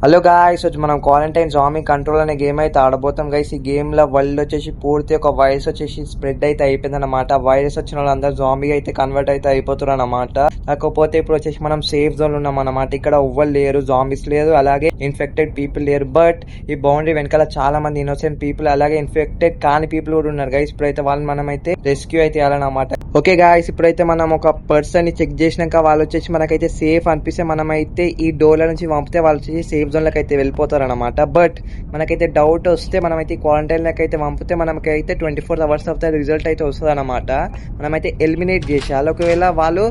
Hello guys, వచ్చి మనం quarantine zombie control అనే గేమ్ అయితే ఆడబోతాం గైస్. ఈ గేమ్ లో వరల్డ్ వచ్చేసి పూర్తి ఒక వైరస్ వచ్చేసి స్ప్రెడ్ అయితే అయిపోయింది అనమాట. వైరస్ వచ్చిన వాళ్ళందరూ జాంబీ అయితే కన్వర్ట్ అయితే అయిపోతారు అనమాట. కాకపోతే ఇప్పుడు వచ్చేసి మనం సేఫ్ జోన్ ఉన్నాం అనమాట. ఇక్కడ ఎవ్వరు లేరు, జాంబీస్ లేరు, అలాగే ఇన్ఫెక్టెడ్ పీపుల్ లేరు. బట్ ఈ బౌండరీ వెనకాల చాలా మంది ఇన్నోసెంట్ పీపుల్ అలాగే ఇన్ఫెక్టెడ్ కాని పీపుల్ కూడా ఉన్నారు గైస్. ఇప్పుడైతే వాళ్ళని మనం అయితే రెస్క్యూ అయితే చేయాలన్నమాట. ఓకే గాయస్, ఇప్పుడైతే మనం ఒక పర్సన్ ని చెక్ చేసినాక వాళ్ళు వచ్చేసి మనకైతే సేఫ్ అనిపిస్తే మనమైతే ఈ డోర్ల నుంచి పంపితే వాళ్ళు వచ్చేసి సేఫ్ జోన్ లకు అయితే వెళ్ళిపోతారు అనమాట. బట్ మనకైతే డౌట్ వస్తే మనమైతే క్వారంటైన్ లకు అయితే పంపితే మనకైతే 24 hours ఆఫ్ ద రిజల్ట్ అయితే వస్తుంది అనమాట. మనమైతే ఎలిమినేట్ చేసేయాలి. ఒకవేళ వాళ్ళు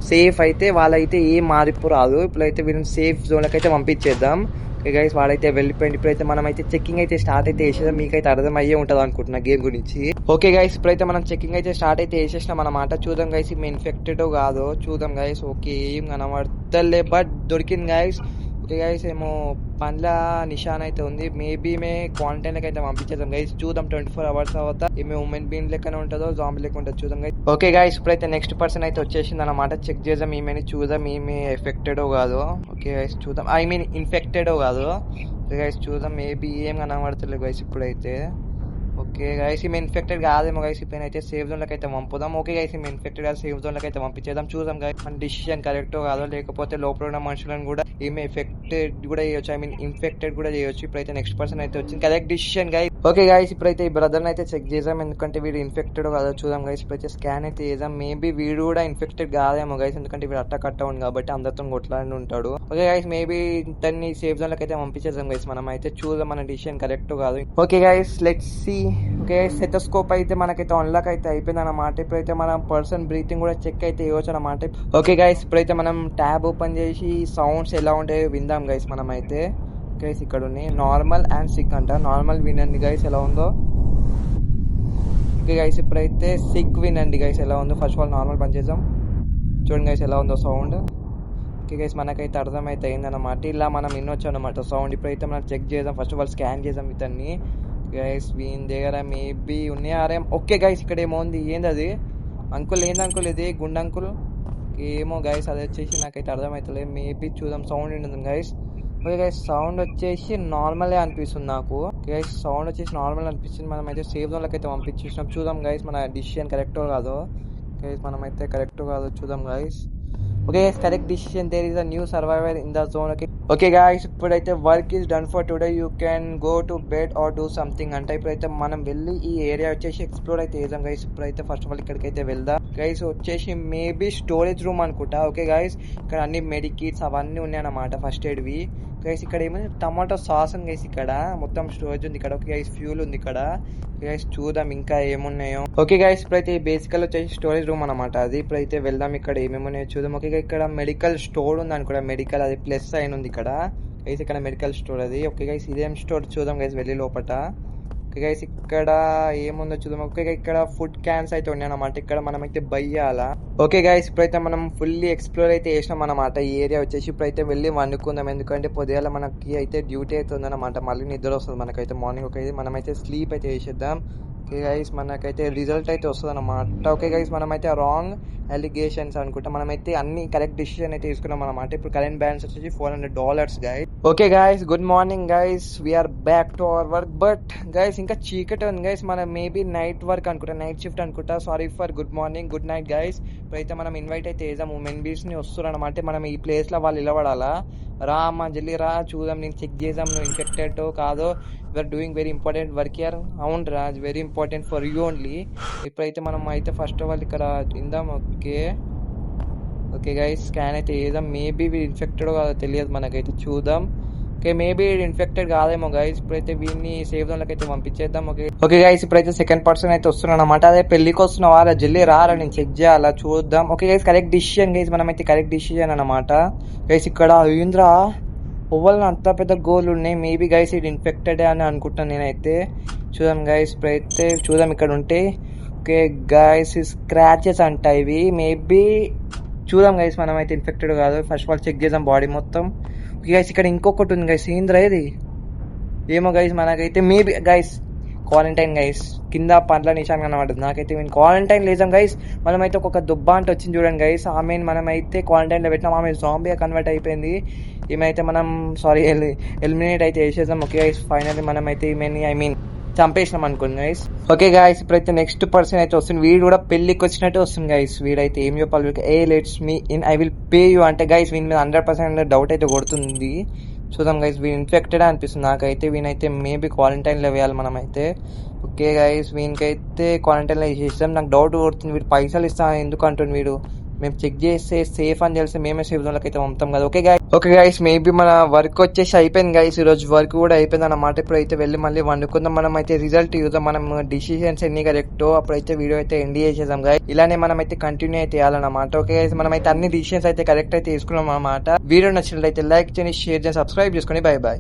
సేఫ్ అయితే వాళ్ళైతే ఏం మార్పు రాదు. ఇప్పుడైతే వీళ్ళని సేఫ్ జోన్ లకు అయితే పంపించేద్దాం. ఓకే గైస్, వాడైతే వెళ్ళిపోయింది. ఇప్పుడైతే మనం అయితే చెక్కింగ్ అయితే స్టార్ట్ అయితే చేసేద్దాం. మీకైతే అర్థమయ్యే ఉంటుంది అనుకుంటున్నా గేమ్ గురించి. ఓకే గైస్, ఇప్పుడైతే మనం చెక్కింగ్ అయితే స్టార్ట్ అయితే చేసేసినాం అనమాట. చూద్దాం గైస్ మేము ఇన్ఫెక్టెడ్ కాదో చూద్దాం గైస్. ఓకే, ఏం కనబడతలే బట్ దొరికింది గైస్. ఓకే గైస్, ఏమో పండ్ల నిషాన్ అయితే ఉంది. మేబీ మే క్వారంటైన్ లకి అయితే పంపించేద్దాం గైస్. చూద్దాం 24 hours తర్వాత ఏమే ఉమెన్ బీన్ లెక్కనే ఉంటుందో జాంబీ లెక్క ఉంటుందో చూద్దాం గైస్. ఓకే గైస్, ఇప్పుడైతే నెక్స్ట్ పర్సన్ అయితే వచ్చేసింది అనమాట. చెక్ చేద్దాం ఈమెని, చూద్దాం ఈమె ఎఫెక్టెడ్ కాదు. ఓకే గైస్ చూద్దాం, ఐ మీన్ ఇన్ఫెక్టెడ్ కాదు. ఓకే గైస్ చూద్దాం, మేబీ ఏం కనబడతలేదు గైస్ ఇప్పుడైతే. ఓకే గైస్, ఈమె ఇన్ఫెక్టెడ్ కాదేమో గైస్. ఇప్పుడు అయితే సేఫ్ జోన్ లకి అయితే పంపుదాం. ఓకే గైస్, ఈమె ఇన్ఫెక్టెడ్ కాదు, సేఫ్ జోన్ లకి అయితే పంపించేద్దాం. చూద్దాం గైస్ మన డిసిషన్ కరెక్ట్ కాదో, లేకపోతే లోపల ఉన్న మనుషులను కూడా ఈమె ఎఫెక్టెడ్ కూడా చేయొచ్చు, ఐ మీన్ ఇన్ఫెక్టెడ్ కూడా చేయొచ్చు. ఇప్పుడైతే నెక్స్ట్ పర్సన్ అయితే వచ్చింది, correct decision guys. Okay guys, ఇప్పుడైతే ఈ బ్రదర్ అయితే చెక్ చేద్దాం, ఎందుకంటే వీడు ఇన్ఫెక్టెడ్ కాదో చూద్దాం గైస్. ఇప్పుడైతే స్కాన్ అయితే చేద్దాం. మేబీ వీడు కూడా ఇన్ఫెక్టెడ్ కాదేమో గైస్, ఎందుకంటే వీడు అట్ట ఉంది కాబట్టి అందరితో కొట్లాడి ఉంటాడు. ఓకే గైస్, మేబీ తన్ని సేఫ్ జోన్ లకి అయితే పంపించేద్దాం గైస్. మనం అయితే చూద్దాం మన డిసిషన్ కరెక్ట్ కాదు. Okay guys, let's see. Okay, stethoscope అయితే మనకైతే అన్లాక్ అయితే అయిపోయింది అనమాట. ఇప్పుడైతే మనం పర్సన్ బ్రీతింగ్ కూడా చెక్ అయితే చేయవచ్చు అనమాట. ఓకే గైస్, ఇప్పుడైతే మనం ట్యాబ్ ఓపెన్ చేసి సౌండ్స్ ఎలా ఉంటాయో విందాం గైస్. మనం అయితే గైస్ ఇక్కడ ఉన్నాయి నార్మల్ అండ్ సిక్ అంట. నార్మల్ వినండి గైస్ ఎలా ఉందో. ఓకే గైస్, ఇప్పుడైతే సిక్ వినండి గైస్ ఎలా ఉందో. ఫస్ట్ ఆఫ్ ఆల్ నార్మల్ పని చేద్దాం, చూడండి గైస్ ఎలా ఉందో సౌండ్. ఓకే గైస్, మనకైతే అర్థమైతే అయిందనమాట. ఇలా మనం వినొచ్చు అనమాట సౌండ్. ఇప్పుడైతే మనం చెక్ చేద్దాం, ఫస్ట్ ఆఫ్ ఆల్ స్కాన్ చేద్దాం ఇతన్ని. గైస్ వీని దగ్గర మేబీ ఉన్నాయారే. ఓకే గైస్, ఇక్కడ ఏమో ఉంది. ఏంది అది అంకుల్? ఏంది అంకుల్ ఇది? గుండు అంకుల్ ఏమో గైస్, అది వచ్చేసి నాకైతే అర్థమవుతలేదు. మేబీ చూద్దాం సౌండ్ ఉంటుంది గైస్. ఓకే గైస్, సౌండ్ వచ్చేసి నార్మలే అనిపిస్తుంది నాకు. గైస్ సౌండ్ వచ్చేసి నార్మల్ అనిపిస్తుంది. మనం అయితే సేఫ్ జోన్ లకి అయితే పంపించేసినాం. చూద్దాం గైస్ మన డిసిషన్ కరెక్టో కాదో. గైస్ మనమైతే కరెక్ట్ కాదో చూద్దాం guys. Okay guys, correct decision, there is a new survivor in the zone. Okay guys, ఇప్పుడైతే work is done for today, you can go to bed or do something అంటే. ఇప్పుడైతే మనం వెళ్ళి ఈ ఏరియా వచ్చేసి ఎక్స్ప్లోర్ అయితే చేద్దాం గైస్. ఇప్పుడైతే ఫస్ట్ ఆఫ్ ఆల్ ఇక్కడికైతే వెళ్దాం గైస్. వచ్చేసి మేబీ స్టోరేజ్ రూమ్ అనుకుంటా. ఓకే గైస్, ఇక్కడ అన్ని మెడికిట్స్ అవన్నీ ఉన్నాయి అన్నమాట, ఫస్ట్ ఎయిడ్వి గైస్. ఇక్కడ ఏమైంది టమాటో సాస్ ఉంది గైస్, ఇక్కడ మొత్తం స్టోరేజ్ ఉంది ఇక్కడ. ఓకే గైస్, ఫ్యూల్ ఉంది ఇక్కడ. గైస్ చూద్దాం ఇంకా ఏమున్నాయో. ఓకే గైస్, ఇప్పుడైతే బేసికల్ వచ్చేసి స్టోరేజ్ రూమ్ అనమాట అది. ఇప్పుడైతే వెళ్దాం, ఇక్కడ ఏమేమి ఉన్నాయో చూద్దాం. ఓకే, ఇక్కడ మెడికల్ స్టోర్ ఉంది అనుకుంటా. మెడికల్ అది ప్లస్ సైన్ ఉంది ఇక్కడ గైస్. ఇక్కడ మెడికల్ స్టోర్ అది. ఓకే గైస్, ఇదేం స్టోర్ చూద్దాం గైస్ వెళ్ళి లోపట. ఓకే గైస్, ఇక్కడ ఏముందో చూద్దాం. ఓకే, ఇక్కడ ఫుడ్ క్యాన్స్ అయితే ఉన్నాయి అనమాట. ఇక్కడ మనం అయితే బై చేయాలా. ఓకే గైస్, ఇప్పుడైతే మనం ఫుల్లీ ఎక్స్ప్లోర్ అయితే చేసినాం అనమాట ఈ ఏరియా వచ్చేసి. ఇప్పుడైతే వెళ్ళి వండుకుందాం, ఎందుకంటే పొద్దుగాల మనకి అయితే డ్యూటీ అయితే ఉందన్నమాట. మళ్ళీ నిద్ర వస్తుంది మనకైతే మార్నింగ్. ఓకే, మనమైతే స్లీప్ అయితే చేసేద్దాం. ఓకే గైస్, మనకైతే రిజల్ట్ అయితే వస్తుంది అనమాట. ఓకే గైస్, మనమైతే రాంగ్ అలిగేషన్స్ అనుకుంటా. మనమైతే అన్ని కరెక్ట్ డిసిషన్ అయితే తీసుకున్నాం అనమాట. ఇప్పుడు కరెంట్ బ్యాలెన్స్ వచ్చేసి $400 guys. Okay guys, good morning guys, we're back to our work. But guys ఇంకా చీకటి ఉంది గైస్. మనం మేబీ నైట్ వర్క్ అనుకుంటా, నైట్ షిఫ్ట్ అనుకుంటా. Sorry for good morning, good night guys. ఇప్పుడైతే మనం ఇన్వైట్ అయితే చేద్దాం. ఉమెన్ బీస్ ని వస్తున్నారు అనమాట. మనం ఈ ప్లేస్ లో వాళ్ళు నిలబడాలా. రా అమ్మా జల్లి రా, చూద్దాం, నేను చెక్ చేద్దాం నువ్వు ఇన్ఫెక్టెడ్ కాదో. You're doing very important work here. అవును రా, very important for you only. ఇప్పుడైతే మనం అయితే ఫస్ట్ ఆఫ్ ఆల్ ఇక్కడ ఇందాం. ఓకే ఓకే గైస్, స్కాన్ అయితే చేద్దాం. మేబీ వీడు ఇన్ఫెక్టెడ్ కాదో తెలియదు మనకైతే, చూద్దాం. ఓకే, మేబీ ఇన్ఫెక్టెడ్ కాదేమో గైస్. ఇప్పుడైతే వీడిని సేఫ్ జోన్ లకి అయితే పంపించేద్దాం. ఓకే ఓకే గైస్, ఇప్పుడైతే సెకండ్ పర్సన్ అయితే వస్తున్నాడు అనమాట. అదే పెళ్లికి వస్తున్నావా జల్లి రారా, నేను చెక్ చేయాలా, చూద్దాం. Okay guys, correct decision guys, మనమైతే కరెక్ట్ డిసిషన్ అనమాట గైస్. ఇక్కడ అయింద్రా ఓవల్ అంత పెద్ద గోల్ ఉన్నాయి. మేబీ గైస్ ఇది ఇన్ఫెక్టెడ్ అని అనుకుంటున్నాను నేనైతే. చూద్దాం గైస్, ఇప్పుడైతే చూద్దాం ఇక్కడ ఉంటే. ఓకే గైస్, స్క్రాచెస్ అంట ఇవి. మేబీ చూద్దాం గైస్, మనమైతే ఇన్ఫెక్టెడ్ కాదు. ఫస్ట్ ఆఫ్ ఆల్ చెక్ చేద్దాం బాడీ మొత్తం. ఓకే గైస్, ఇక్కడ ఇంకొకటి ఉంది గైస్. ఏంద్రా ఇది? ఏమో గైస్, మనకైతే మేబీ గైస్ క్వారంటైన్ గైస్. కింద పండ్ల నిశాన్ కనబడుతుంది నాకైతే. మేము క్వారంటైన్ లేదాం గైస్. మనమైతే ఒక దుబ్బా అంటే వచ్చింది చూడండి గైస్. ఆమె మనమైతే క్వారంటైన్లో పెట్టినాం. ఆమె జాంబీగా కన్వర్ట్ అయిపోయింది. ఈమెయితే మనం సారీ ఎలిమినేట్ అయితే చేసేద్దాం. ఓకే గైస్ ఫైనల్లీ మనం అయితే ఈమెని చంపేసినాం అనుకోండి గైస్. ఓకే గైస్ ఇప్పుడైతే నెక్స్ట్ పర్సన్ అయితే వస్తుంది. వీడు కూడా పెళ్లికి వచ్చినట్టే వస్తుంది గైస్. వీడైతే ఏం చెప్పాలి వీడికి, let's me in I will pay you అంటే గైస్ వీని మీద 100% డౌట్ అయితే కొడుతుంది. చూద్దాం గైస్ వీడు ఇన్ఫెక్టెడ్ అనిపిస్తుంది నాకైతే. వీనైతే మేబీ క్వారంటైన్లో వేయాలి మనమైతే. ఓకే గైస్ వీనికైతే క్వారంటైన్లో వేసేస్తాం. నాకు డౌట్ కొడుతుంది వీడు పైసలు ఇస్తా ఎందుకు అంటుంది వీడు. మేము చెక్ చేస్తే సేఫ్ అని తెలిసి మేమే సేఫ్ జోన్లోకి అయితే పంపుతాం కదా. ఓకే గైస్ మేబీ మన వర్క్ వచ్చేసి అయిపోయింది గైస్. ఈరోజు వర్క్ కూడా అయిపోయింది అన్నమాట. ఇప్పుడైతే వెళ్ళి మళ్ళీ వండుకుందాం. మనం అయితే రిజల్ట్ చూద్దాం మనం డిసిషన్స్ ఎన్ని కరెక్టో అప్పుడైతే వీడియో అయితే ఎండ్ చేసేద్దాం గైస్. ఇలానే మనం అయితే కంటిన్యూ అయితే చేయాలన్నమాట. ఓకే గైస్ మనం అయితే అన్ని డిసిషన్స్ అయితే కరెక్ట్ అయితే తీసుకున్నాం అన్నమాట. వీడియో నచ్చినట్లయితే లైక్ చేయండి, షేర్ చేయండి, సబ్స్క్రైబ్ చేసుకోండి. By by.